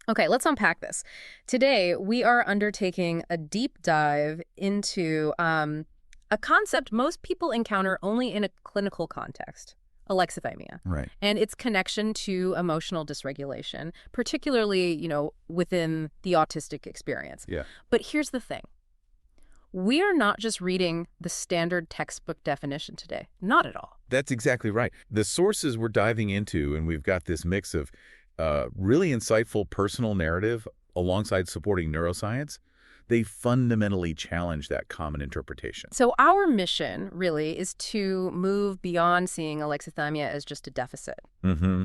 Okay, let's unpack this. Today, we are undertaking a deep dive into a concept most people encounter only in a clinical context, alexithymia, Right. and its connection to emotional dysregulation, particularly, within the autistic experience. Yeah. But here's the thing. We are not just reading the standard textbook definition today. Not at all. That's exactly right. The sources we're diving into, and we've got this mix of really insightful personal narrative alongside supporting neuroscience, they fundamentally challenge that common interpretation. So our mission, really, is to move beyond seeing alexithymia as just a deficit.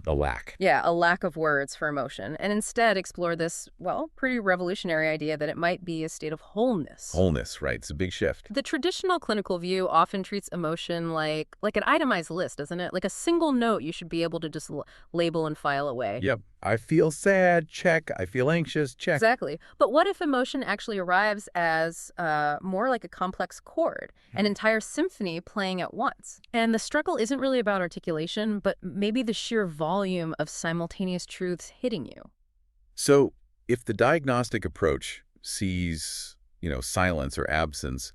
A lack. Yeah, a lack of words for emotion, and instead explore this, well, pretty revolutionary idea that it might be a state of wholeness. Wholeness, right. It's a big shift. The traditional clinical view often treats emotion like an itemized list, doesn't it? Like a single note you should be able to just label and file away. Yep. I feel sad, check. I feel anxious, check. Exactly. But what if emotion actually arrives as more like a complex chord, an entire symphony playing at once? And the struggle isn't really about articulation, but maybe the sheer volume of simultaneous truths hitting you. So if the diagnostic approach sees, silence or absence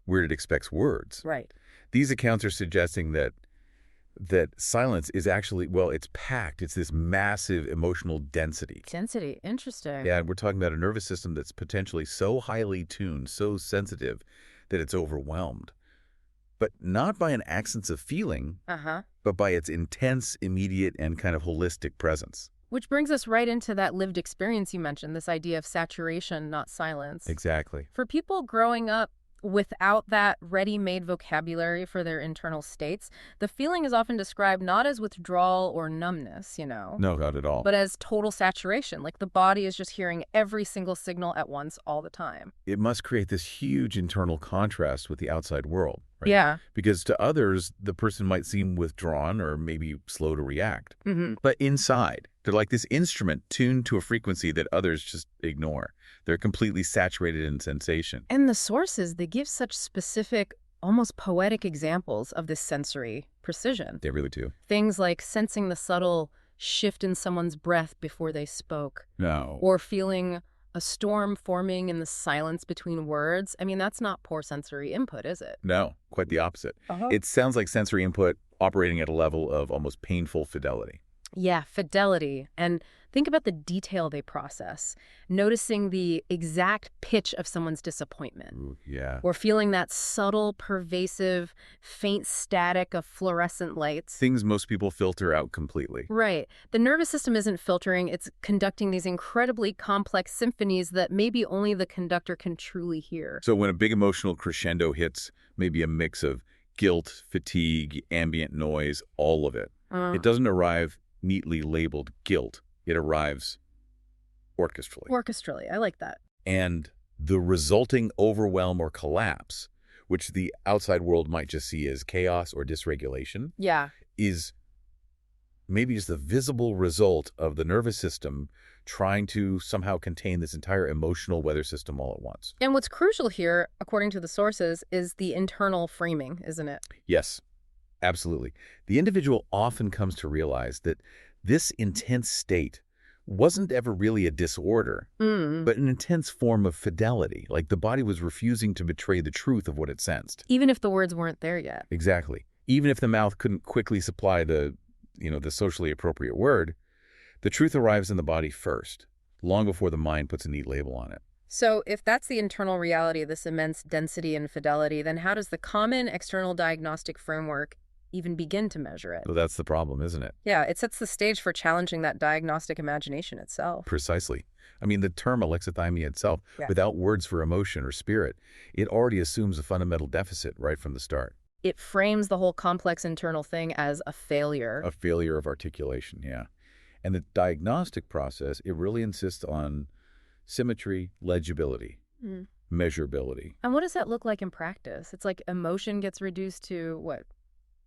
where it expects words, Right. these accounts are suggesting that silence is actually, well, it's packed. It's this massive emotional density. Density. Interesting. Yeah, and we're talking about a nervous system that's potentially so highly tuned, so sensitive, that it's overwhelmed. But not by an absence of feeling, but by its intense, immediate, and kind of holistic presence. Which brings us right into that lived experience you mentioned, this idea of saturation, not silence. Exactly. For people growing up without that ready-made vocabulary for their internal states, the feeling is often described not as withdrawal or numbness, No, not at all. but as total saturation, like the body is just hearing every single signal at once all the time. It must create this huge internal contrast with the outside world, right? Yeah. Because to others, the person might seem withdrawn or maybe slow to react. Mm-hmm. But inside, they're like this instrument tuned to a frequency that others just ignore. They're completely saturated in sensation. And the sources, they give such specific, almost poetic examples of this sensory precision. They really do. Things like sensing the subtle shift in someone's breath before they spoke, No. or feeling a storm forming in the silence between words. I mean, that's not poor sensory input, is it? No, quite the opposite. It sounds like sensory input operating at a level of almost painful fidelity. Yeah, fidelity. And think about the detail they process. Noticing the exact pitch of someone's disappointment. Ooh, yeah. Or feeling that subtle, pervasive, faint static of fluorescent lights. Things most people filter out completely. Right. The nervous system isn't filtering, it's conducting these incredibly complex symphonies that maybe only the conductor can truly hear. So when a big emotional crescendo hits, maybe a mix of guilt, fatigue, ambient noise, all of it. It doesn't arrive neatly labeled guilt. It arrives orchestrally. Orchestrally. I like that. And the resulting overwhelm or collapse, which the outside world might just see as chaos or dysregulation, Yeah. is maybe just the visible result of the nervous system trying to somehow contain this entire emotional weather system all at once. And what's crucial here, according to the sources, is the internal framing, isn't it? Yes, absolutely. The individual often comes to realize that this intense state wasn't ever really a disorder, but an intense form of fidelity, like the body was refusing to betray the truth of what it sensed. Even if the words weren't there yet. Exactly. Even if the mouth couldn't quickly supply the socially appropriate word, the truth arrives in the body first, long before the mind puts a neat label on it. So if that's the internal reality of this immense density and fidelity, then how does the common external diagnostic framework even begin to measure it? So that's the problem, isn't it? Yeah, it sets the stage for challenging that diagnostic imagination itself. Precisely. I mean, the term alexithymia itself, without words for emotion or spirit, it already assumes a fundamental deficit right from the start. It frames the whole complex internal thing as a failure. A failure of articulation, yeah. And the diagnostic process, it really insists on symmetry, legibility, measurability. And what does that look like in practice? It's like emotion gets reduced to, what,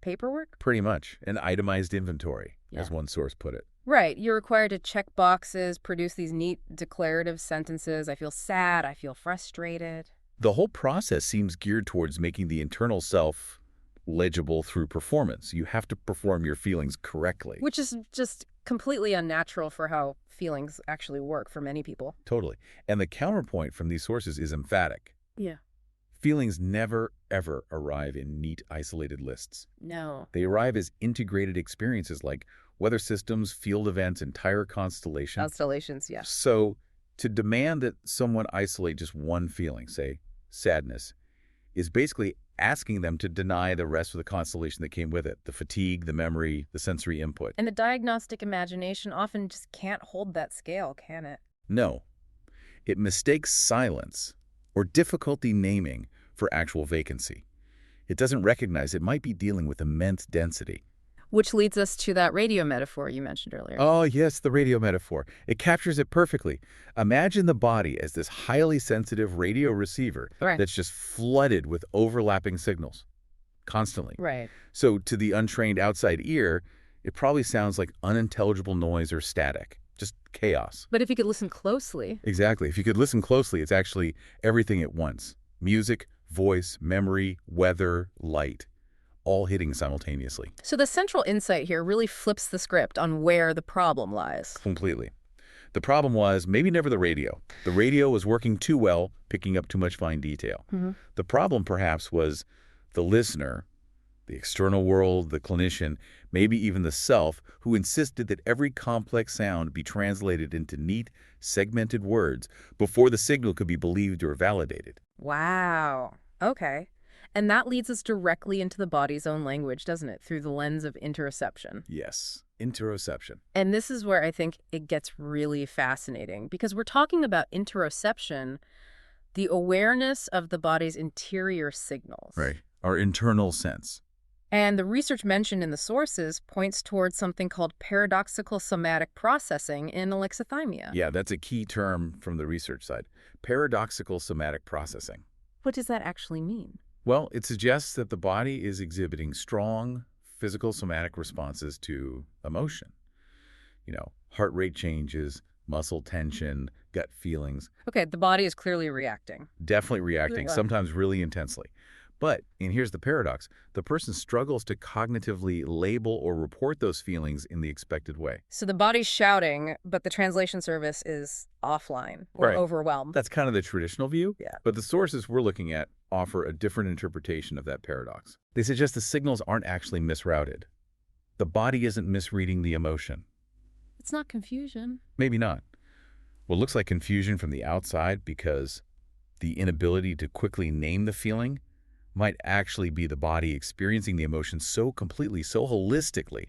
paperwork? Pretty much. An itemized inventory, as one source put it. Right. You're required to check boxes, produce these neat declarative sentences. I feel sad. I feel frustrated. The whole process seems geared towards making the internal self legible through performance. You have to perform your feelings correctly. Which is just completely unnatural for how feelings actually work for many people. Totally. And the counterpoint from these sources is emphatic. Yeah. Feelings never, ever arrive in neat, isolated lists. No. They arrive as integrated experiences like weather systems, field events, entire constellations. Constellations, yeah. So to demand that someone isolate just one feeling, say sadness, is basically asking them to deny the rest of the constellation that came with it, the fatigue, the memory, the sensory input. And the diagnostic imagination often just can't hold that scale, can it? No. It mistakes silence or difficulty naming for actual vacancy. It doesn't recognize it might be dealing with immense density. Which leads us to that radio metaphor you mentioned earlier. Oh, yes, the radio metaphor. It captures it perfectly. Imagine the body as this highly sensitive radio receiver that's just flooded with overlapping signals constantly. Right. So to the untrained outside ear, it probably sounds like unintelligible noise or static, just chaos. But if you could listen closely. Exactly. If you could listen closely, it's actually everything at once. Music, voice, memory, weather, light, all hitting simultaneously. So the central insight here really flips the script on where the problem lies. Completely. The problem was maybe never the radio. The radio was working too well, picking up too much fine detail. The problem perhaps was the listener, the external world, the clinician, maybe even the self, who insisted that every complex sound be translated into neat, segmented words before the signal could be believed or validated. Wow. Okay. And that leads us directly into the body's own language, doesn't it? Through the lens of interoception. Yes, interoception. And this is where I think it gets really fascinating, because we're talking about interoception, the awareness of the body's interior signals. Right. Our internal sense. And the research mentioned in the sources points towards something called paradoxical somatic processing in alexithymia. Yeah, that's a key term from the research side. Paradoxical somatic processing. What does that actually mean? Well, it suggests that the body is exhibiting strong physical somatic responses to emotion. Heart rate changes, muscle tension, gut feelings. Okay, the body is clearly reacting. Definitely reacting, sometimes really intensely. But, and here's the paradox, the person struggles to cognitively label or report those feelings in the expected way. So the body's shouting, but the translation service is offline or overwhelmed. That's kind of the traditional view. Yeah. But the sources we're looking at offer a different interpretation of that paradox. They suggest the signals aren't actually misrouted. The body isn't misreading the emotion. It's not confusion. Maybe not. Well, it looks like confusion from the outside because the inability to quickly name the feeling might actually be the body experiencing the emotion so completely, so holistically,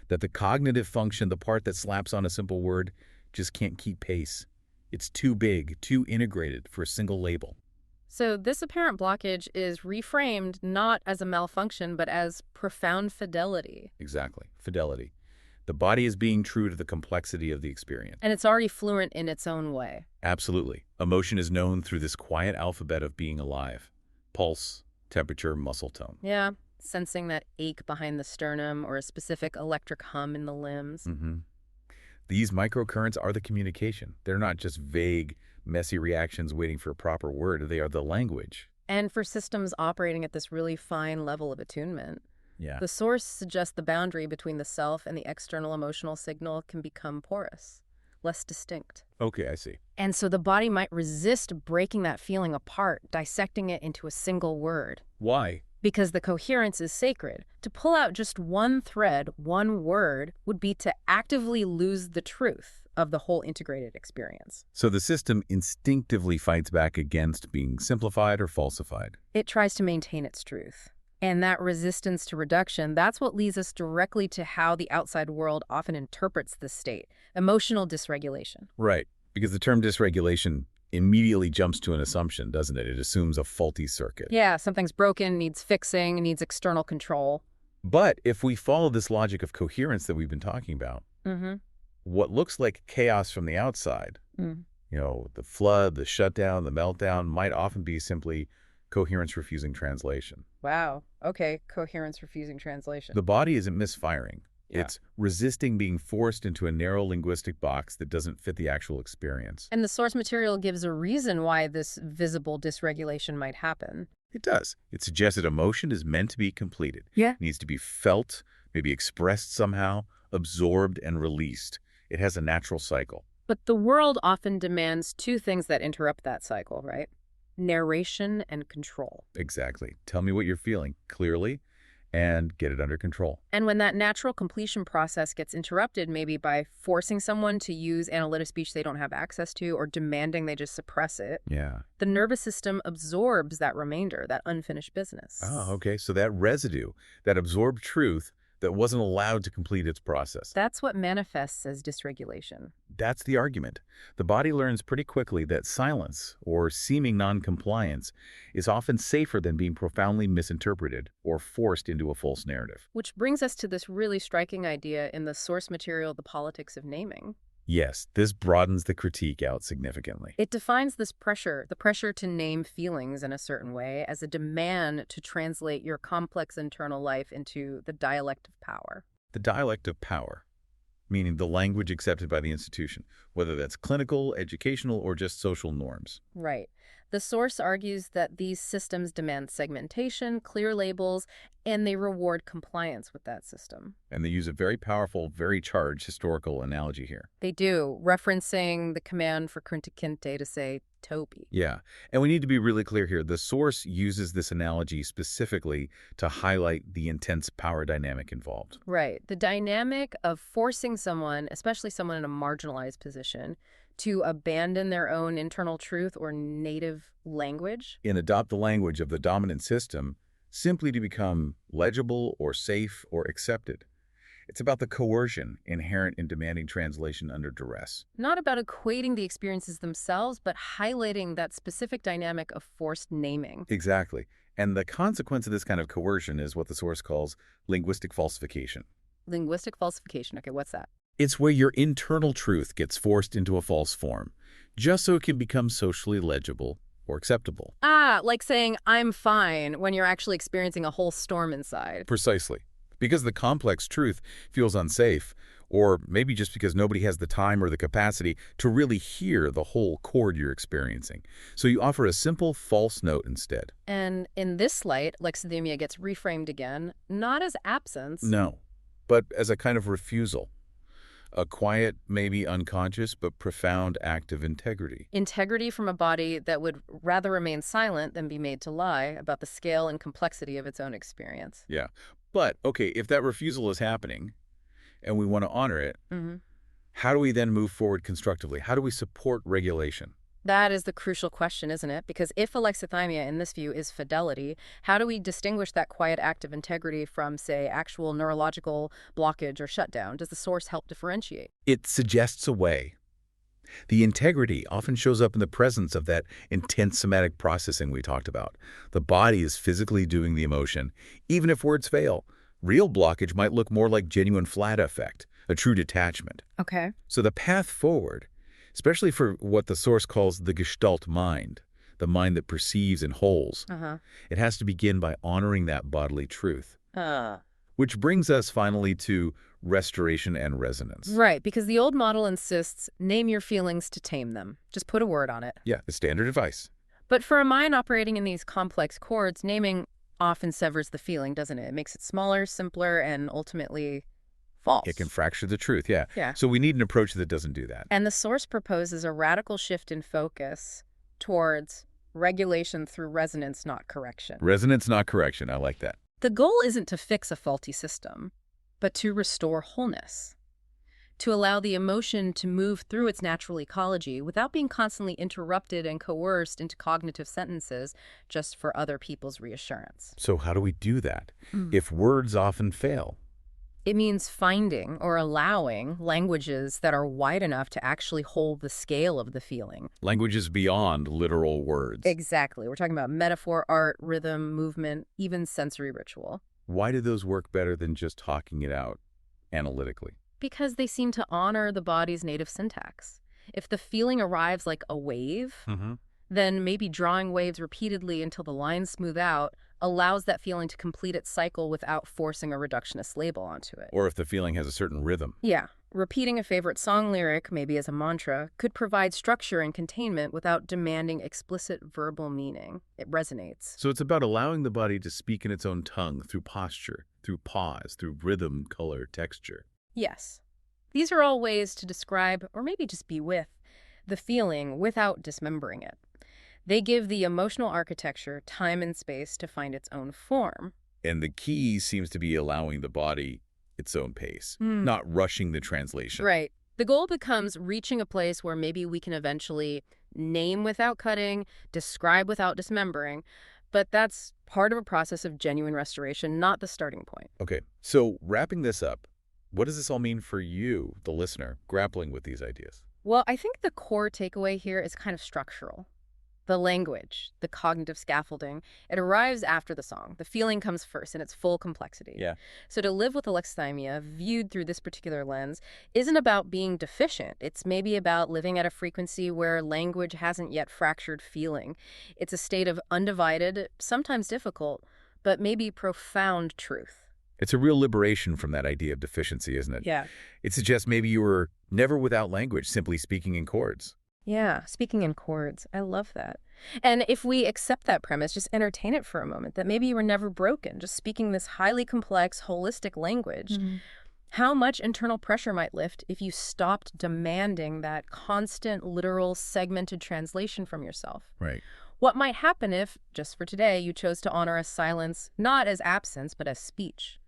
that the cognitive function, the part that slaps on a simple word, just can't keep pace. It's too big, too integrated for a single label. So this apparent blockage is reframed not as a malfunction, but as profound fidelity. Exactly. Fidelity. The body is being true to the complexity of the experience. And it's already fluent in its own way. Absolutely. Emotion is known through this quiet alphabet of being alive. Pulse, temperature, muscle tone. Yeah, sensing that ache behind the sternum or a specific electric hum in the limbs. These microcurrents are the communication. They're not just vague, messy reactions waiting for a proper word. They are the language. And for systems operating at this really fine level of attunement, the source suggests the boundary between the self and the external emotional signal can become porous, less distinct. Okay, I see. And so the body might resist breaking that feeling apart, dissecting it into a single word. Why? Because the coherence is sacred. To pull out just one thread, one word, would be to actively lose the truth of the whole integrated experience. So the system instinctively fights back against being simplified or falsified. It tries to maintain its truth. And that resistance to reduction, that's what leads us directly to how the outside world often interprets this state, emotional dysregulation. Right, because the term dysregulation immediately jumps to an assumption, doesn't it? It assumes a faulty circuit. Yeah, something's broken, needs fixing, needs external control. But if we follow this logic of coherence that we've been talking about, what looks like chaos from the outside, the flood, the shutdown, the meltdown, might often be simply coherence refusing translation. Wow. Okay, coherence refusing translation. The body isn't misfiring. It's resisting being forced into a narrow linguistic box that doesn't fit the actual experience. And the source material gives a reason why this visible dysregulation might happen. It does. It suggests that emotion is meant to be completed. Yeah. It needs to be felt, maybe expressed somehow, absorbed and released. It has a natural cycle. But the world often demands two things that interrupt that cycle, right? Narration and control. Exactly. Tell me what you're feeling clearly and get it under control. And when that natural completion process gets interrupted, maybe by forcing someone to use analytic speech they don't have access to or demanding they just suppress it, Yeah. the nervous system absorbs that remainder, that unfinished business. Oh, okay. So that residue, that absorbed truth that wasn't allowed to complete its process. That's what manifests as dysregulation. That's the argument. The body learns pretty quickly that silence or seeming noncompliance is often safer than being profoundly misinterpreted or forced into a false narrative. Which brings us to this really striking idea in the source material, The Politics of Naming. Yes, this broadens the critique out significantly. It defines this pressure, the pressure to name feelings in a certain way, as a demand to translate your complex internal life into the dialect of power. The dialect of power, meaning the language accepted by the institution, whether that's clinical, educational, or just social norms. Right. The source argues that these systems demand segmentation, clear labels, and they reward compliance with that system. And they use a very powerful, very charged historical analogy here. They do, referencing the command for Kunta Kinte to say Toby. Yeah, and we need to be really clear here. The source uses this analogy specifically to highlight the intense power dynamic involved. Right. The dynamic of forcing someone, especially someone in a marginalized position, to abandon their own internal truth or native language. And adopt the language of the dominant system simply to become legible or safe or accepted. It's about the coercion inherent in demanding translation under duress. Not about equating the experiences themselves, but highlighting that specific dynamic of forced naming. Exactly. And the consequence of this kind of coercion is what the source calls linguistic falsification. Linguistic falsification. Okay, what's that? It's where your internal truth gets forced into a false form, just so it can become socially legible or acceptable. Ah, like saying, I'm fine, when you're actually experiencing a whole storm inside. Precisely. Because the complex truth feels unsafe, or maybe just because nobody has the time or the capacity to really hear the whole chord you're experiencing. So you offer a simple false note instead. And in this light, Alexithymia gets reframed again, not as absence. No, but as a kind of refusal. A quiet, maybe unconscious, but profound act of integrity. Integrity from a body that would rather remain silent than be made to lie about the scale and complexity of its own experience. Yeah. But, okay, if that refusal is happening and we want to honor it, how do we then move forward constructively? How do we support regulation? That is the crucial question, isn't it? Because if alexithymia, in this view, is fidelity, how do we distinguish that quiet act of integrity from, say, actual neurological blockage or shutdown? Does the source help differentiate? It suggests a way. The integrity often shows up in the presence of that intense somatic processing we talked about. The body is physically doing the emotion, even if words fail. Real blockage might look more like genuine flat affect, a true detachment. Okay. So the path forward, especially for what the source calls the gestalt mind, the mind that perceives and holds, it has to begin by honoring that bodily truth. Which brings us finally to restoration and resonance. Right, because the old model insists, name your feelings to tame them. Just put a word on it. Yeah, the standard advice. But for a mind operating in these complex chords, naming often severs the feeling, doesn't it? It makes it smaller, simpler, and ultimately false. It can fracture the truth, yeah. Yeah. So we need an approach that doesn't do that. And the source proposes a radical shift in focus towards regulation through resonance, not correction. Resonance, not correction. I like that. The goal isn't to fix a faulty system, but to restore wholeness, to allow the emotion to move through its natural ecology without being constantly interrupted and coerced into cognitive sentences just for other people's reassurance. So how do we do that? If words often fail? It means finding or allowing languages that are wide enough to actually hold the scale of the feeling. Languages beyond literal words. Exactly. We're talking about metaphor, art, rhythm, movement, even sensory ritual. Why do those work better than just talking it out analytically? Because they seem to honor the body's native syntax. If the feeling arrives like a wave, then maybe drawing waves repeatedly until the lines smooth out allows that feeling to complete its cycle without forcing a reductionist label onto it. Or if the feeling has a certain rhythm. Yeah. Repeating a favorite song lyric, maybe as a mantra, could provide structure and containment without demanding explicit verbal meaning. It resonates. So it's about allowing the body to speak in its own tongue through posture, through pause, through rhythm, color, texture. Yes. These are all ways to describe, or maybe just be with, the feeling without dismembering it. They give the emotional architecture time and space to find its own form. And the key seems to be allowing the body its own pace, Hmm. not rushing the translation. Right. The goal becomes reaching a place where maybe we can eventually name without cutting, describe without dismembering, but that's part of a process of genuine restoration, not the starting point. Okay, so wrapping this up, what does this all mean for you, the listener, grappling with these ideas? Well, I think the core takeaway here is kind of structural. The language, the cognitive scaffolding, it arrives after the song. The feeling comes first in its full complexity. Yeah. So to live with alexithymia, viewed through this particular lens, isn't about being deficient. It's maybe about living at a frequency where language hasn't yet fractured feeling. It's a state of undivided, sometimes difficult, but maybe profound truth. It's a real liberation from that idea of deficiency, isn't it? Yeah. It suggests maybe you were never without language, simply speaking in chords. Yeah, speaking in chords. I love that. And if we accept that premise, just entertain it for a moment, that maybe you were never broken, just speaking this highly complex, holistic language. How much internal pressure might lift if you stopped demanding that constant, literal, segmented translation from yourself? Right. What might happen if, just for today, you chose to honor a silence, not as absence, but as speech?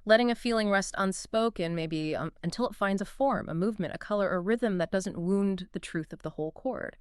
Letting a feeling rest unspoken, maybe until it finds a form, a movement, a color, a rhythm that doesn't wound the truth of the whole chord.